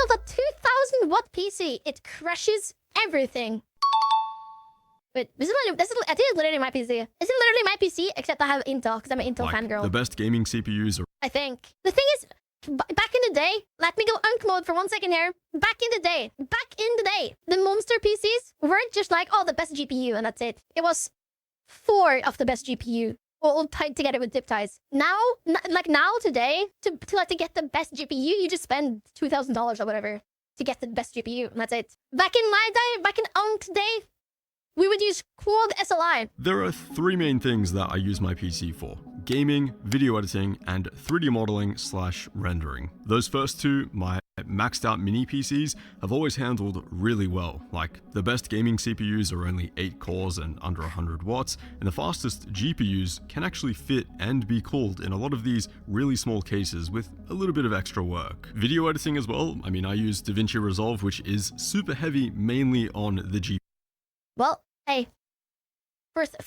built a 2000 watt PC. It crushes everything. Wait, I think it's literally my PC. It's literally my PC, except I have Intel, because I'm an Intel fangirl. The best gaming CPUs are... I think. The thing is, back in the day, let me go unk mode for 1 second here. Back in the day, the monster PCs weren't just like, oh, the best GPU, and that's it. It was 4 of the best GPU, all tied together with zip ties. Now, today, to get the best GPU, you just spend $2,000 or whatever to get the best GPU, and that's it. Back in my day, back in unk day, we would use quad SLI. There are 3 main things that I use my PC for: gaming, video editing, and 3D modeling / rendering. Those first 2, my maxed out mini PCs, have always handled really well. Like, the best gaming CPUs are only 8 cores and under 100 watts, and the fastest GPUs can actually fit and be cooled in a lot of these really small cases with a little bit of extra work. Video editing as well, I mean, I use DaVinci Resolve, which is super heavy mainly on the GPU. Well, hey, first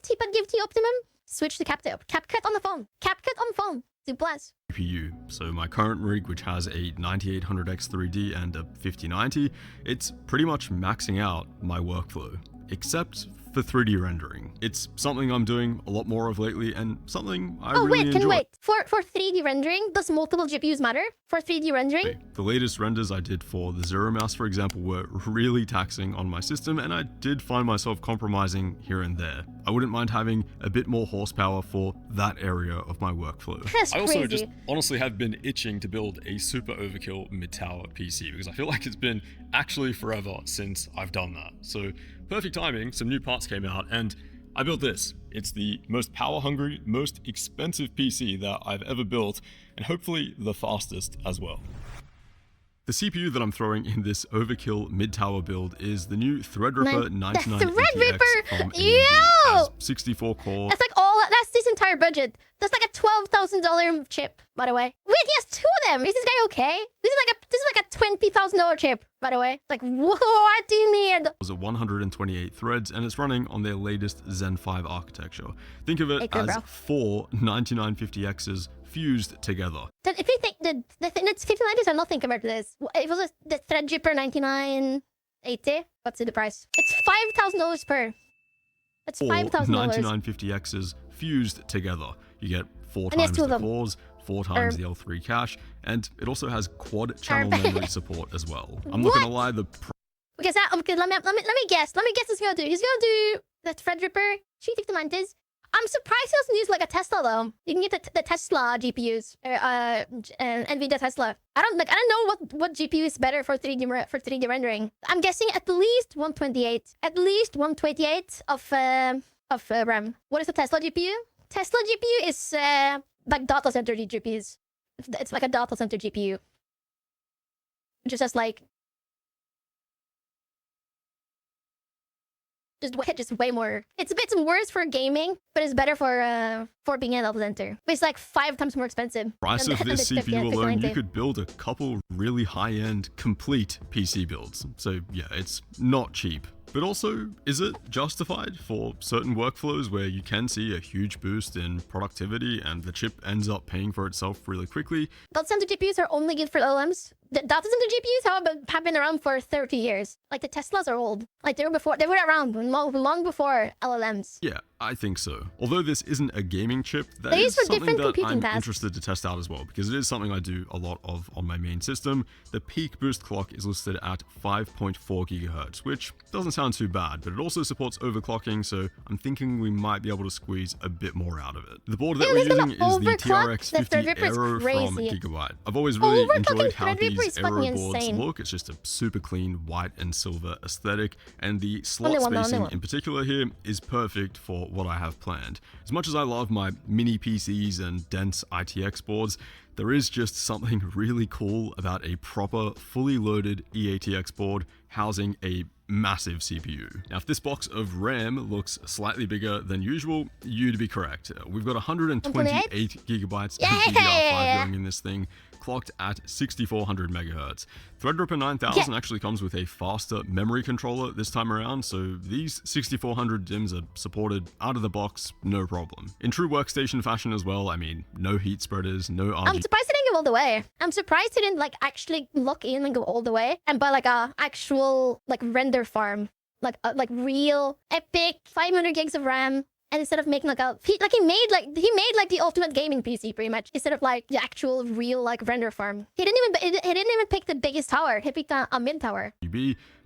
tip I'd give to you, Optimum, switch to CapCut on the phone. CapCut on the phone. Bless. GPU. So my current rig, which has a 9800X3D and a 5090, it's pretty much maxing out my workflow, except for 3D rendering. It's something I'm doing a lot more of lately, and something I really enjoy. Can wait. For 3D rendering, does multiple GPUs matter for 3D rendering? The latest renders I did for the Zero Mouse, for example, were really taxing on my system, and I did find myself compromising here and there. I wouldn't mind having a bit more horsepower for that area of my workflow. That's I also crazy. just honestly have been itching to build a super overkill mid-tower PC, because I feel like it's been actually forever since I've done that. So perfect timing, some new parts came out, and I built this. It's the most power-hungry, most expensive PC that I've ever built, and hopefully the fastest as well. The CPU that I'm throwing in this Overkill mid-tower build is the new Threadripper 9980X from AMD. Has 64 core. That's this entire budget. That's like a $12,000 chip, by the way. Wait, he has 2 of them. Is this guy okay? This is like a $20,000 chip, by the way. Like, what do you need? It was 128 threads, and it's running on their latest Zen 5 architecture. Think of it as 4 9950Xs fused together. If you think the 5090s are nothing compared to this. It was the Threadripper 9980. What's the price? It's $5,000 per. It's $5,000. 9950Xs fused together. You get 4 times the cores, 4 times the L3 cache, and it also has quad channel memory support as well. I'm not gonna lie, Okay, let me guess. Let me guess what he's gonna do. He's gonna do the Threadripper 35090s. I'm surprised he doesn't use like a Tesla though. You can get the Tesla GPUs, NVIDIA Tesla. I don't know what GPU is better for 3D rendering. I'm guessing at least 128. At least 128 of RAM. What is the Tesla GPU? Tesla GPU is like data center GPUs. It's like a data center GPU. Just like just way more. It's a bit worse for gaming, but it's better for being a data center. But it's like 5 times more expensive. Price of this CPU alone, you could build a couple really high-end complete PC builds. So yeah, it's not cheap. But also, is it justified for certain workflows where you can see a huge boost in productivity and the chip ends up paying for itself really quickly? Data center GPUs are only good for LLMs. The data center GPUs have been around for 30 years. Like the Teslas are old. Like they were around long before LLMs. Yeah, I think so. Although this isn't a gaming chip, that is something that I'm interested to test out as well, because it is something I do a lot of on my main system. The peak boost clock is listed at 5.4 GHz, which doesn't sound too bad, but it also supports overclocking, so I'm thinking we might be able to squeeze a bit more out of it. The board that we're using is the TRX 50 Aero from Gigabyte. I've always really enjoyed how these Aero boards look. It's just a super clean white and silver aesthetic, and the slot spacing in particular here is perfect for what I have planned. As much as I love my mini PCs and dense ITX boards, there is just something really cool about a proper, fully loaded eATX board housing a massive CPU. Now, if this box of RAM looks slightly bigger than usual, you'd be correct. We've got 128 gigabytes of DDR5 going in this thing. clocked at 6400 megahertz. Threadripper 9000 actually comes with a faster memory controller this time around, so these 6400 DIMMs are supported out of the box, no problem. In true Workstation fashion as well, I mean, no heat spreaders, no RGB. I'm surprised it didn't go all the way. I'm surprised it didn't like actually lock in and go all the way and buy like a actual like render farm, like real epic 500 gigs of RAM. And instead of making like he made the ultimate gaming PC pretty much, instead of like the actual real like render farm. He didn't even pick the biggest tower. He picked a mid tower.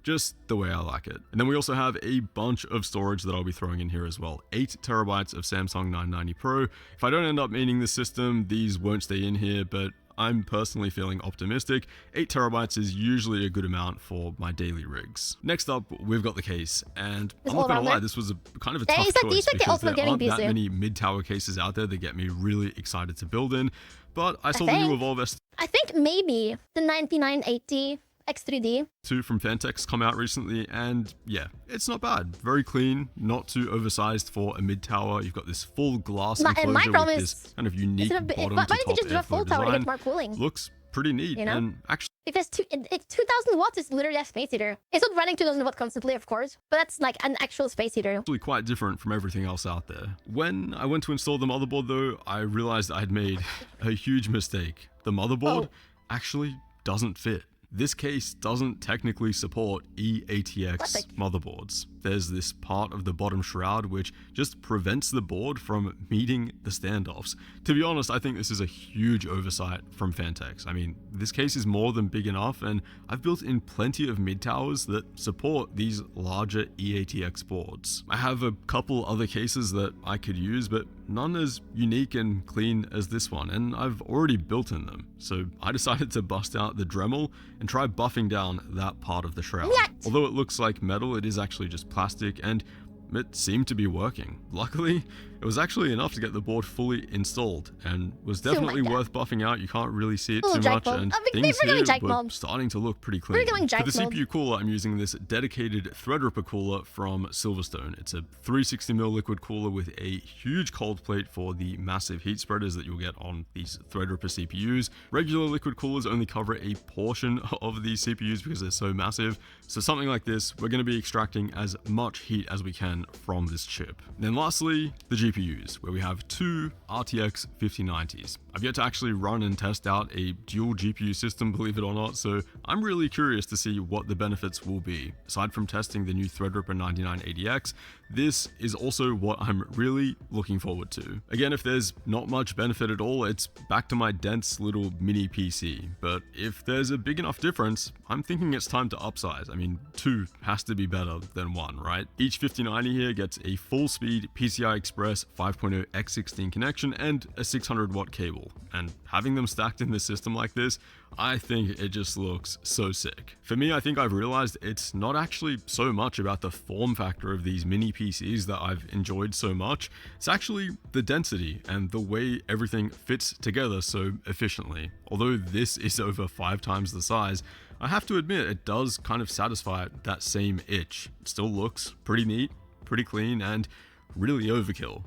Just the way I like it. And then we also have a bunch of storage that I'll be throwing in here as well. 8 terabytes of Samsung 990 Pro. If I don't end up needing this system, these won't stay in here, but I'm personally feeling optimistic. 8 terabytes is usually a good amount for my daily rigs. Next up, we've got the case, and I'm not gonna lie, this was a kind of a tough choice because there aren't that many mid-tower cases out there that get me really excited to build in, but I saw the new Evolve S2 I think maybe the 9980 X3D from Fantex come out recently, and yeah, it's not bad. Very clean, not too oversized for a mid-tower. You've got this full glass enclosure with this kind of unique bottom to top airflow design. More cooling? Looks pretty neat, you know? and actually it's 2000 watts. It's literally a space heater. It's not running 2000 watts constantly, of course, but that's like an actual space heater. Actually quite different from everything else out there. When I went to install the motherboard though, I realized I had made a huge mistake. The motherboard actually doesn't fit. This case doesn't technically support eATX motherboards. There's this part of the bottom shroud which just prevents the board from meeting the standoffs. To be honest, I think this is a huge oversight from Fantex. I mean, this case is more than big enough, and I've built in plenty of mid-towers that support these larger eATX boards. I have a couple other cases that I could use, but none as unique and clean as this one, and I've already built in them. So I decided to bust out the Dremel and try buffing down that part of the shroud. Although it looks like metal, it is actually just plastic, and it seemed to be working. Luckily, it was actually enough to get the board fully installed, and was definitely worth buffing out. You can't really see it too much, and things here were starting to look pretty clean. For the CPU cooler, I'm using this dedicated Threadripper cooler from Silverstone. It's a 360mm liquid cooler with a huge cold plate for the massive heat spreaders that you'll get on these Threadripper CPUs. Regular liquid coolers only cover a portion of these CPUs because they're so massive. So something like this, we're going to be extracting as much heat as we can from this chip. And then lastly, the GPUs, where we have two RTX 5090s. I've yet to actually run and test out a dual GPU system, believe it or not, so I'm really curious to see what the benefits will be. Aside from testing the new Threadripper 9980X, this is also what I'm really looking forward to. Again, if there's not much benefit at all, it's back to my dense little mini PC. But if there's a big enough difference, I'm thinking it's time to upsize. I mean, 2 has to be better than 1, right? Each 5090 here gets a full-speed PCI Express 5.0 x16 connection and a 600 watt cable. And having them stacked in this system like this, I think it just looks so sick. For me, I think I've realized it's not actually so much about the form factor of these mini PCs that I've enjoyed so much. It's actually the density and the way everything fits together so efficiently. Although this is over 5 times the size, I have to admit it does kind of satisfy that same itch. It still looks pretty neat, pretty clean, and really overkill.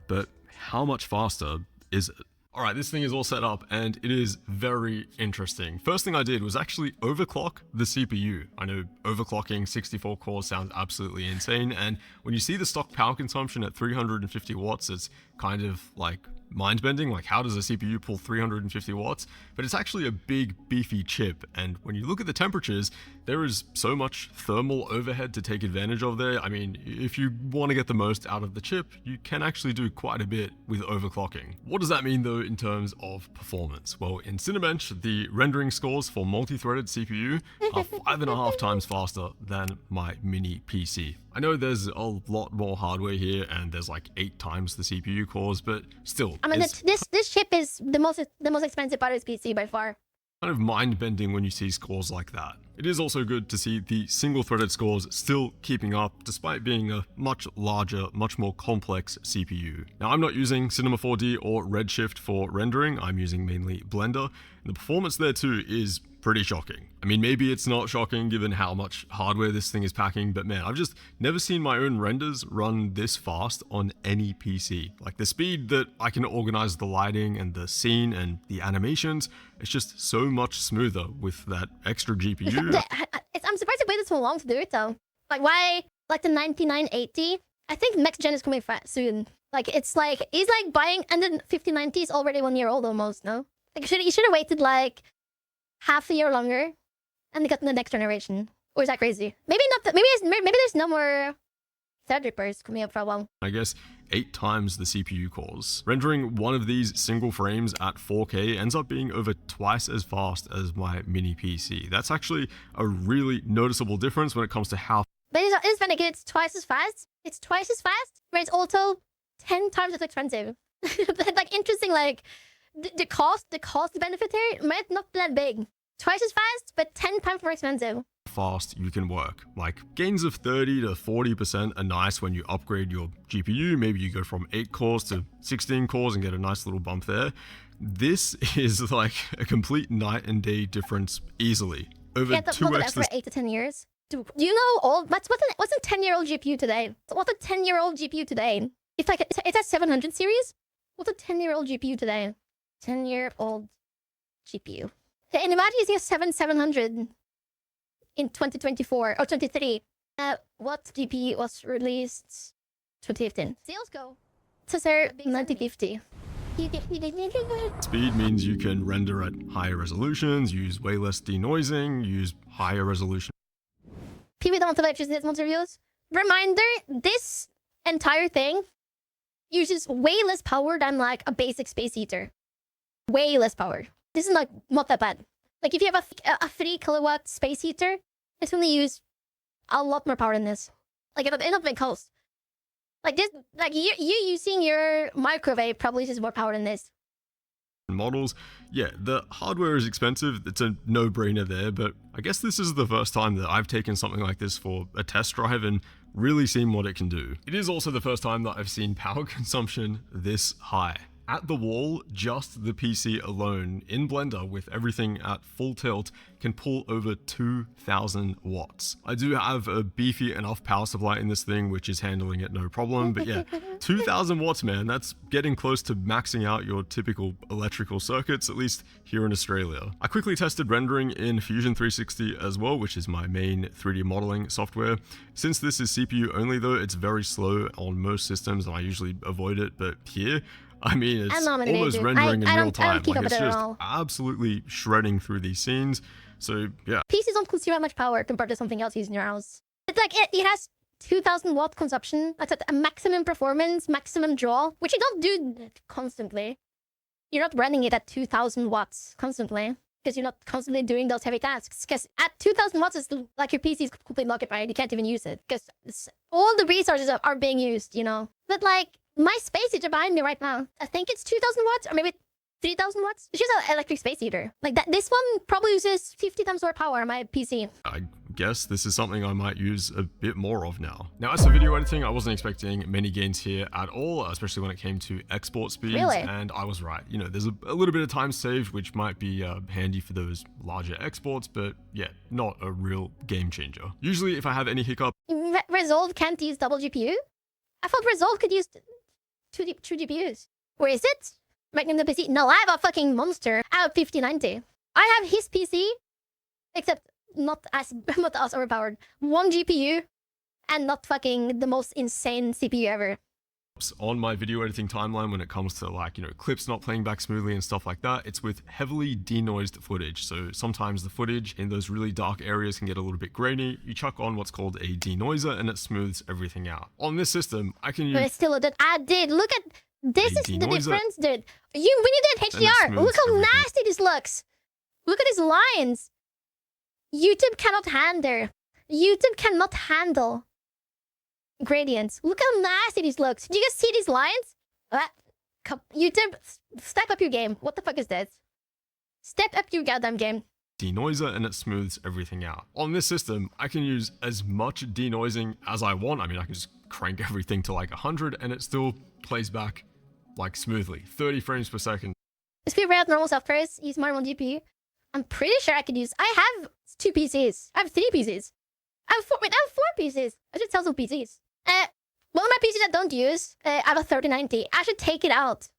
But how much faster is it? Alright, this thing is all set up and it is very interesting. First thing I did was actually overclock the CPU. I know overclocking 64 cores sounds absolutely insane, and when you see the stock power consumption at 350 watts, it's kind of like mind-bending. Like, how does a CPU pull 350 watts? But it's actually a big, beefy chip, and when you look at the temperatures, there is so much thermal overhead to take advantage of there. I mean, if you want to get the most out of the chip, you can actually do quite a bit with overclocking. What does that mean, though, in terms of performance? Well, in Cinebench, the rendering scores for multi-threaded CPU are 5.5 times faster than my mini PC. I know there's a lot more hardware here, and there's like 8 times the CPU cores, but still. I mean, this chip is the most expensive part of this PC by far. Kind of mind-bending when you see scores like that. It is also good to see the single-threaded scores still keeping up, despite being a much larger, much more complex CPU. Now, I'm not using Cinema 4D or Redshift for rendering, I'm using mainly Blender, The performance there too is pretty shocking. I mean, maybe it's not shocking given how much hardware this thing is packing, but man, I've just never seen my own renders run this fast on any PC. Like the speed that I can organize the lighting and the scene and the animations, it's just so much smoother with that extra GPU. I'm surprised it waited so long to do it though. Like why, like the 9980? I think next gen is coming soon. Like it's like, he's like buying, and then 5090 is already 1 year old almost, no? Like you should have waited like half a year longer and they got the next generation. Or is that crazy? Maybe not. Maybe there's no more Threadrippers coming up for a while. I guess 8 times the CPU cores. Rendering one of these single frames at 4K ends up being over twice as fast as my mini PC. That's actually a really noticeable difference when it comes to how. But it's funny because it's twice as fast. It's twice as fast, but it's also 10 times as expensive. Like interesting, like the cost benefit here might not be that big. Twice as fast, but 10 times more expensive. Fast you can work. Like gains of 30 to 40% are nice when you upgrade your GPU. Maybe you go from 8 cores to 16 cores and get a nice little bump there. This is like a complete night and day difference easily. Over 2x for 8 to 10 years. Do you know what's a 10-year-old GPU today? What's a 10-year-old GPU today? It's like it's a 700 series. What's a 10-year-old GPU today? 10-year-old GPU. And imagine using a 700 in 2024 or 23. What GPU was released 2015? Sales go. Processor 9050. Speed means you can render at higher resolutions, use way less denoising, use higher resolution. People don't want to electricity as reviews. Reminder, this entire thing uses way less power than like a basic space heater. Way less power. This is like not that bad. Like if you have a 3 kilowatt space heater, it's gonna use a lot more power than this. Like it'll not make close. Like this, like you using your microwave probably uses more power than this. Models, yeah, the hardware is expensive. It's a no-brainer there, but I guess this is the first time that I've taken something like this for a test drive and really seen what it can do. It is also the first time that I've seen power consumption this high. At the wall, just the PC alone in Blender with everything at full tilt can pull over 2,000 watts. I do have a beefy enough power supply in this thing which is handling it no problem, but yeah, 2,000 watts, man, that's getting close to maxing out your typical electrical circuits, at least here in Australia. I quickly tested rendering in Fusion 360 as well, which is my main 3D modeling software. Since this is CPU only though, it's very slow on most systems and I usually avoid it, but here, I mean, it's almost rendering in real time. Like, it's just absolutely shredding through these scenes. So, yeah. PCs don't consume that much power compared to something else using your house. It's like, it has 2,000 watt consumption. That's a maximum performance, maximum draw, which you don't do constantly. You're not running it at 2,000 watts constantly, because you're not constantly doing those heavy tasks. Because at 2,000 watts, it's like your PC is completely occupied. You can't even use it, because all the resources are being used, you know? But like, my space heater behind me right now, I think it's 2,000 watts or maybe 3,000 watts. It's just an electric space heater. Like that, this one probably uses 50 times more power on my PC. I guess this is something I might use a bit more of now. Now, as for video editing, I wasn't expecting many gains here at all, especially when it came to export speeds. Really? And I was right. You know, there's a little bit of time saved, which might be handy for those larger exports, but yeah, not a real game changer. Usually, if I have any hiccup, Resolve can't use double GPU? I thought Resolve could use two GPUs. Where is it? Making the PC. No, I have a fucking monster. I have 5090. I have his PC, except not as overpowered. 1 GPU, and not fucking the most insane CPU ever. On my video editing timeline when it comes to like, you know, clips not playing back smoothly and stuff like that, it's with heavily denoised footage. So sometimes the footage in those really dark areas can get a little bit grainy. You chuck on what's called a denoiser and it smooths everything out. On this system, I can use... But it's still a... I did. Look at... This is the difference, dude. We need that HDR. Look how nasty this looks. Look at these lines. YouTube cannot handle. YouTube cannot handle gradients. Look how nasty this looks. Do you guys see these lines? YouTube, step up your game. What the fuck is this? Step up your goddamn game. Denoiser and it smooths everything out. On this system, I can use as much denoising as I want. I mean, I can just crank everything to like 100 and it still plays back like smoothly, 30 frames per second. If we run normal softwares, use my one GPU, I'm pretty sure I could use. I have 2 PCs. I have 3 PCs. I have 4. Wait, I have 4 PCs. I should sell some PCs. One of my PCs I don't use, I have a 3090. I should take it out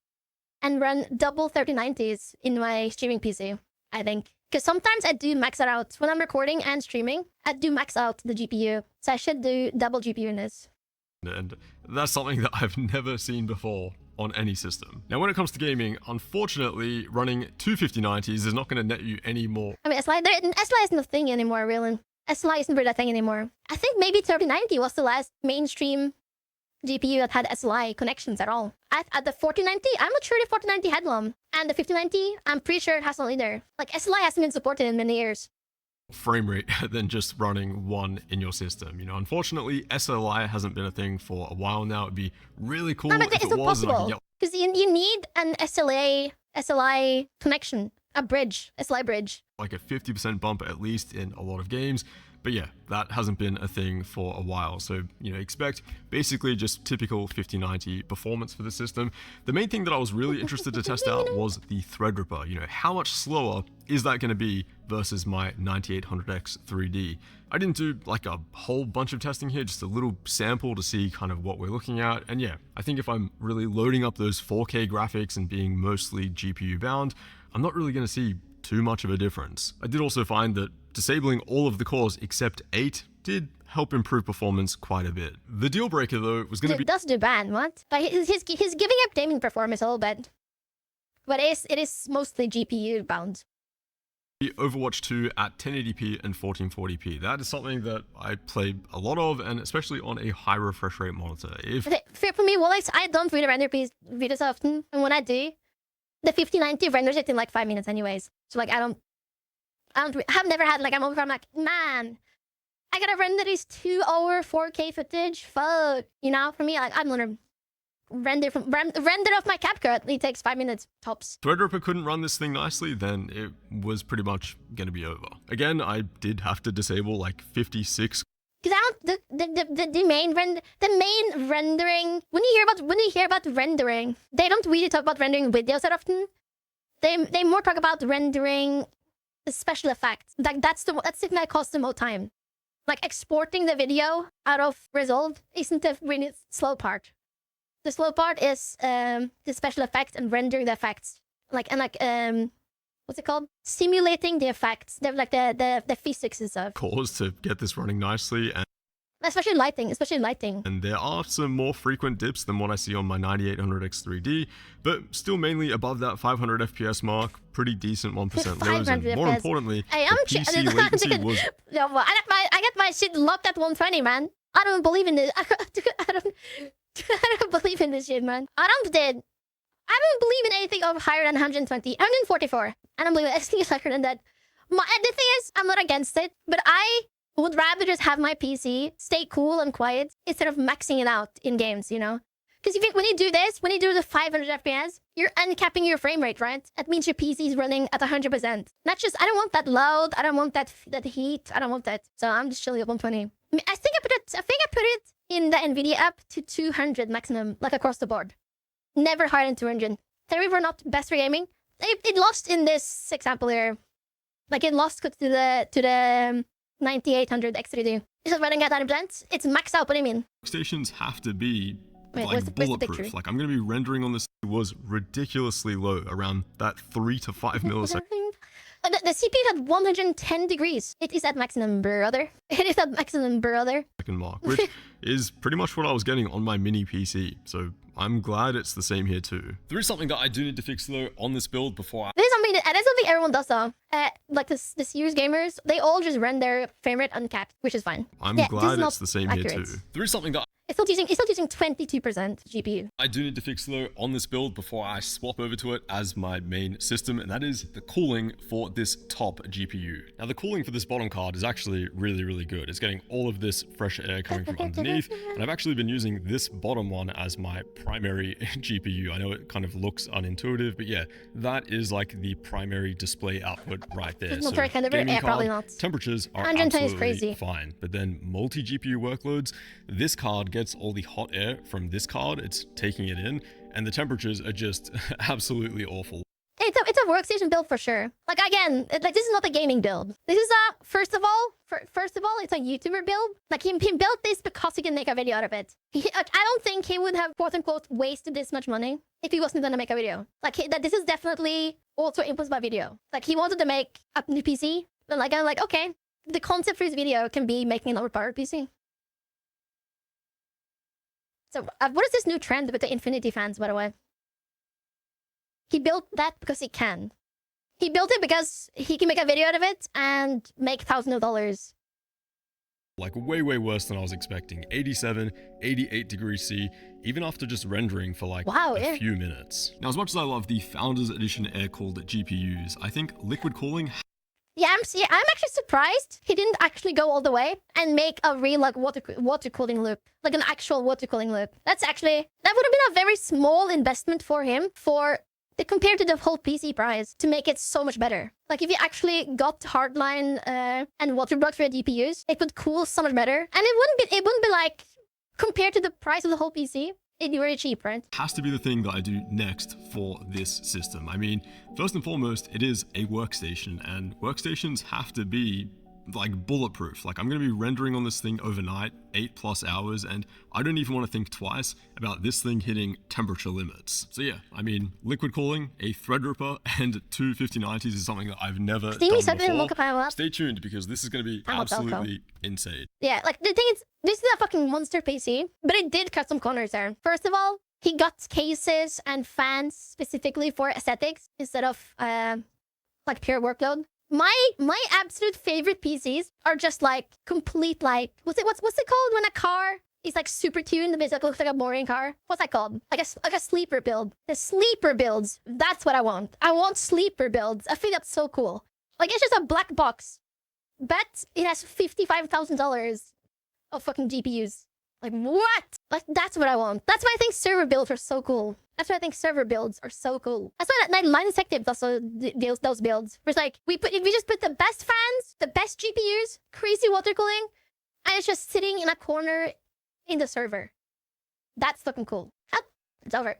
and run double 3090s in my streaming PC, I think. Because sometimes I do max it out. When I'm recording and streaming, I do max out the GPU. So I should do double GPU in this. And that's something that I've never seen before on any system. Now, when it comes to gaming, unfortunately, running 2 5090s is not going to net you any more. I mean, SLI isn't a thing anymore, really. SLI isn't really a thing anymore. I think maybe 3090 was the last mainstream GPU that had SLI connections at all. At the 4090, I'm not sure the 4090 had one. And the 5090, I'm pretty sure it has one either. Like, SLI hasn't been supported in many years. Frame rate than just running one in your system. You know, unfortunately, SLI hasn't been a thing for a while now. It'd be really cool if it was. Because you need an SLI connection, a bridge, SLI bridge. Like a 50% bump at least in a lot of games. But yeah, that hasn't been a thing for a while. So, you know, expect basically just typical 5090 performance for the system. The main thing that I was really interested to test out was the Threadripper. You know, how much slower is that going to be versus my 9800X 3D? I didn't do like a whole bunch of testing here, just a little sample to see kind of what we're looking at. And yeah, I think if I'm really loading up those 4K graphics and being mostly GPU bound, I'm not really going to see too much of a difference. I did also find that disabling all of the cores except 8 did help improve performance quite a bit. The deal breaker though was going to be... It does do bad, what? But he's giving up gaming performance a little bit. But it is mostly GPU bound. Overwatch 2 at 1080p and 1440p. That is something that I play a lot of, and especially on a high refresh rate monitor. For me, well, I don't really render videos often, and when I do, the 5090 renders it in like 5 minutes anyways. So like I've never had like I'm like, man, I gotta render this 2-hour 4K footage. Fuck, you know, for me, like I'm gonna render off my CapCut. It takes 5 minutes tops. Threadripper couldn't run this thing nicely, then it was pretty much gonna be over. Again, I did have to disable like 56. Because the main rendering. When you hear about rendering, they don't really talk about rendering videos that often. They more talk about rendering the special effects. Like that's the thing that costs the most time. Like exporting the video out of Resolve isn't the really slow part. The slow part is the special effects and rendering the effects. What's it called? Simulating the effects. They're like the physics and stuff. Cores to get this running nicely, and especially lighting. And there are some more frequent dips than what I see on my 9800X 3D, but still mainly above that 500 FPS mark. Pretty decent 1% lows, and more importantly, the PC latency was... Yeah, well, I got my shit locked at 120, man. I don't believe in this. I don't believe in this shit, man. I don't believe in anything of higher than 120. 144. I don't believe it. Anything is higher than that. The thing is, I'm not against it, but I would rather just have my PC stay cool and quiet instead of maxing it out in games, you know? Because when you do this, when you do the 500 FPS, you're uncapping your frame rate, right? That means your PC is running at 100%. Not just, I don't want that loud, I don't want that heat, I don't want that. So I'm just chilling at 120. I think I put it in the NVIDIA app to 200 maximum, like across the board. Never higher than 200. They were not best for gaming. It lost in this example here. Like it lost to the 9800 X3D. It's running at 100%. It's maxed out. What do you mean? Workstations have to be like bulletproof. Like I'm gonna be rendering on this. It was ridiculously low, around that 3 to 5 milliseconds. The CPU had 110 degrees. It is at maximum, brother. It is at maximum, brother. Second mark, which is pretty much what I was getting on my mini PC. So I'm glad it's the same here too. There is something that I do need to fix though on this build before There's something everyone does though. Like the serious gamers, they all just run their frame rate uncapped, which is fine. I'm glad it's the same here too. There is something that It's still using 22% GPU. I do need to fix though on this build before I swap over to it as my main system, and that is the cooling for this top GPU. Now the cooling for this bottom card is actually really good. It's getting all of this fresh air coming from underneath, and I've actually been using this bottom one as my primary GPU. I know it kind of looks unintuitive, but yeah, that is like the primary display output right there. So gaming card temperatures are absolutely fine, but then multi-GPU workloads, this card gets all the hot air from this card, it's taking it in, and the temperatures are just absolutely awful. It's workstation build for sure. Like again, like this is not a gaming build. This is a first of all, it's a YouTuber build. Like he built this because he can make a video out of it. I don't think he would have quote unquote wasted this much money if he wasn't gonna make a video. Like that this is definitely also influenced by video. Like he wanted to make a new PC, but like I'm like okay, the concept for his video can be making an overpowered PC. So what is this new trend with the Infinity fans, by the way? He built that because he can. He built it because he can make a video out of it and make thousands of dollars. Like way worse than I was expecting. 87, 88 degrees C, even after just rendering for like a few minutes. Now, as much as I love the Founders Edition air-cooled GPUs, I think liquid cooling... Yeah, I'm actually surprised he didn't actually go all the way and make a real like water cooling loop, like an actual water cooling loop. That would have been a very small investment for him compared to the whole PC price to make it so much better. Like if you actually got hardline and water blocks for the GPUs, it would cool so much better, and it wouldn't be like compared to the price of the whole PC. It'd be very cheap, right? Has to be the thing that I do next for this system. I mean, first and foremost, it is a workstation, and workstations have to be like bulletproof. Like I'm going to be rendering on this thing overnight, 8+ hours, and I don't even want to think twice about this thing hitting temperature limits. So yeah, I mean, liquid cooling, a Threadripper, and 2 5090s is something that I've never done before. Stay tuned because this is going to be absolutely insane. Yeah, like the thing is, this is a fucking monster PC, but it did cut some corners there. First of all, he got cases and fans specifically for aesthetics instead of like pure workload. My absolute favorite PCs are just like complete like what's it called when a car is like super tuned, but it looks like a boring car? What's that called? Like a sleeper build. The sleeper builds. That's what I want. I want sleeper builds. I think that's so cool. Like it's just a black box, but it has $55,000 of fucking GPUs. Like what? Like that's what I want. That's why I think server builds are so cool. That's why I think server builds are so cool. That's why Line Detective also deals those builds. Where it's like we just put the best fans, the best GPUs, crazy water cooling, and it's just sitting in a corner in the server. That's fucking cool. It's over.